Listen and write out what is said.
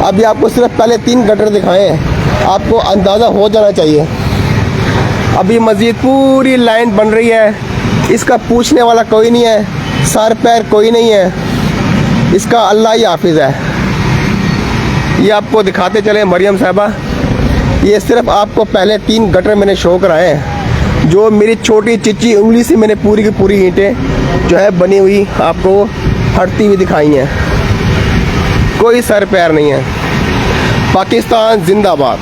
अभी आपको सिर्फ पहले 3 गटर दिखाए हैं, आपको अंदाज़ा हो जाना चाहिए। अभी मज़ीद पूरी लाइन बन रही है, इसका पूछने वाला कोई नहीं है, सर पैर कोई नहीं है, इसका अल्लाह ही हाफिज़ है। ये आपको दिखाते चले मरियम साहबा, ये सिर्फ आपको पहले 3 गटर मैंने शो कराए हैं, जो मेरी छोटी चिच्ची उंगली से मैंने पूरी की पूरी ईंटें जो है बनी हुई आपको हटती हुई दिखाई हैं। कोई सर पैर नहीं है। पाकिस्तान जिंदाबाद।